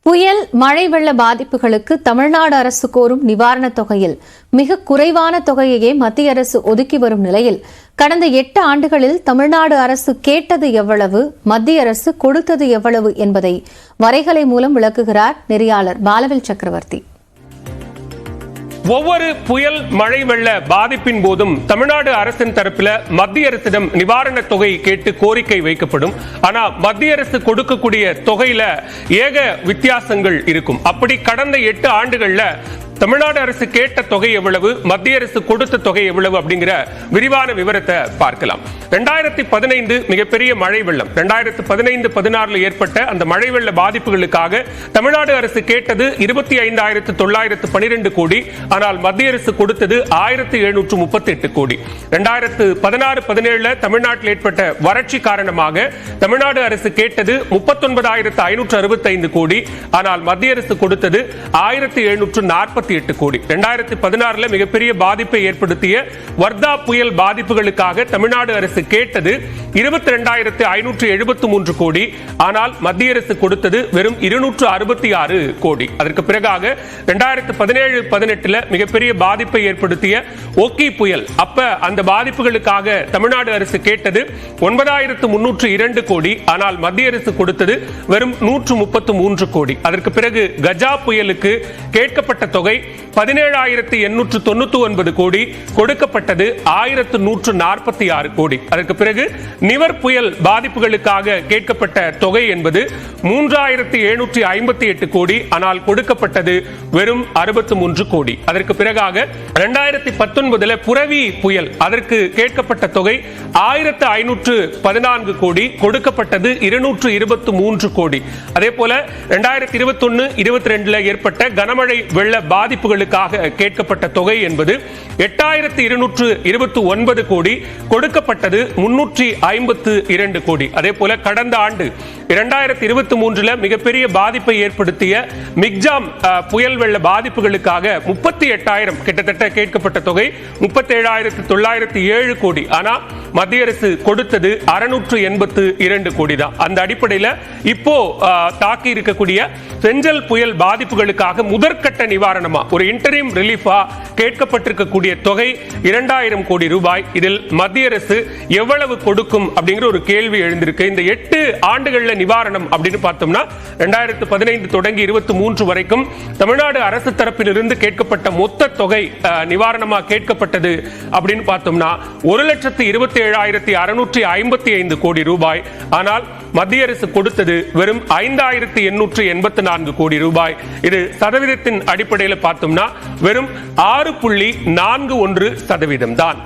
புயல் மழை வெள்ள பாதிப்புகளுக்கு தமிழ்நாடு அரசு கோரும் நிவாரணத் தொகையில் மிக குறைவான தொகையையே மத்திய அரசு ஒதுக்கி வரும் நிலையில் கடந்த 8 ஆண்டுகளில் தமிழ்நாடு அரசு கேட்டது எவ்வளவு, மத்திய அரசு கொடுத்தது எவ்வளவு என்பதை வரைகலை மூலம் விளக்குகிறார் நெறியாளர் பாலவேல் சக்கரவர்த்தி. ஒவ்வொரு புயல் மழை வெள்ள பாதிப்பின் போதும் தமிழ்நாடு அரசின் தரப்பில் மத்திய அரசிடம் நிவாரண தொகை கேட்டு கோரிக்கை வைக்கப்படும். ஆனா மத்திய அரசு கொடுக்கக்கூடிய தொகையில ஏக வித்தியாசங்கள் இருக்கும். அப்படி கடந்த 8 ஆண்டுகள்ல தமிழ்நாடு அரசு கேட்ட தொகை எவ்வளவு, மத்திய அரசு கொடுத்த தொகை எவ்வளவு அப்படிங்கிற விரிவான விவரத்தை பார்க்கலாம். 2015 மிகப்பெரிய மழை வெள்ளம், 2015-16 ஏற்பட்ட அந்த மழை வெள்ள பாதிப்புகளுக்காக தமிழ்நாடு அரசு கேட்டது 25,912 கோடி. ஆனால் மத்திய அரசு கொடுத்தது 1,738 கோடி. 2016-17 தமிழ்நாட்டில் ஏற்பட்ட வறட்சி காரணமாக தமிழ்நாடு அரசு கேட்டது 39,565 கோடி. ஆனால் மத்திய அரசு கொடுத்தது 1,748 கோடி. 2016 மிகப்பெரிய பாதிப்பை ஏற்படுத்திய வர்தா புயல் பாதிப்புகளுக்காக தமிழ்நாடு அரசு கேட்டது 22,573 கோடி. ஆனால் மத்திய அரசு கொடுத்தது வெறும் 266 கோடி. அதற்கு பிறகாக 2017-18 மிகப்பெரிய பாதிப்பை ஏற்படுத்திய ஓக்கி புயல், அப்ப அந்த பாதிப்புகளுக்காக தமிழ்நாடு அரசு கேட்டது 9,302 கோடி. ஆனால் மத்திய அரசு கொடுத்தது வெறும் 133 கோடி. அதற்கு பிறகு கஜா புயலுக்கு கேட்கப்பட்ட தொகை 17,899 கோடி, கொடுக்கப்பட்டது 1,146 கோடி. அதற்கு பிறகு நிவர் புயல் பாதிப்புகளுக்காக கேட்கப்பட்ட தொகை என்பது 3,758 கோடி. ஆனால் கொடுக்கப்பட்டது வெறும் 63 கோடி. அதற்கு பிறகாக 2019 புரவி புயல், அதற்கு கேட்கப்பட்ட தொகை 1,514 கோடி, கொடுக்கப்பட்டது 223 கோடி. அதே போல 2021-22 ஏற்பட்ட கனமழை வெள்ள பாதிப்புகளுக்காக கேட்கப்பட்ட தொகை என்பது 8,229 கோடி, கொடுக்கப்பட்டது 352 கோடி. அதே போல கடந்த ஆண்டு 2023 மிகப்பெரிய பாதிப்பை ஏற்படுத்திய மிக்ஜாம் புயல் வெள்ள பாதிப்புகளுக்காக 38,000 கிட்டத்தட்ட கேட்கப்பட்ட தொகை 37,907 கோடி. ஆனா மத்திய அரசு கொடுத்தது 682 கோடி தான். அந்த அடிப்படையில் இப்போ தாக்கி இருக்கக்கூடிய செஞ்சல் புயல் பாதிப்புகளுக்காக முதற்கட்ட நிவாரணமா ஒரு இன்டரிம் ரிலீஃபா கேட்கப்பட்டிருக்கக்கூடிய தொகை 2,000 கோடி ரூபாய். இதில் மத்திய அரசு எவ்வளவு கொடுக்கும் அப்படிங்கிற ஒரு கேள்வி எழுந்திருக்கு. இந்த 8 ஆண்டுகள்ல நிவாரணம் அப்படின்னு பார்த்தோம்னா 2015 தொடங்கி 23 வரைக்கும் தமிழ்நாடு அரசு தரப்பிலிருந்து கேட்கப்பட்ட மொத்த தொகை நிவாரணமா கேட்கப்பட்டது அப்படின்னு பார்த்தோம்னா 1,27,655 கோடி ரூபாய். ஆனால் மத்திய அரசு கொடுத்தது வெறும் 5,884 கோடி ரூபாய். இது சதவீதத்தின் அடிப்படையில் பார்த்தோம்னா வெறும் 6.41% தான்.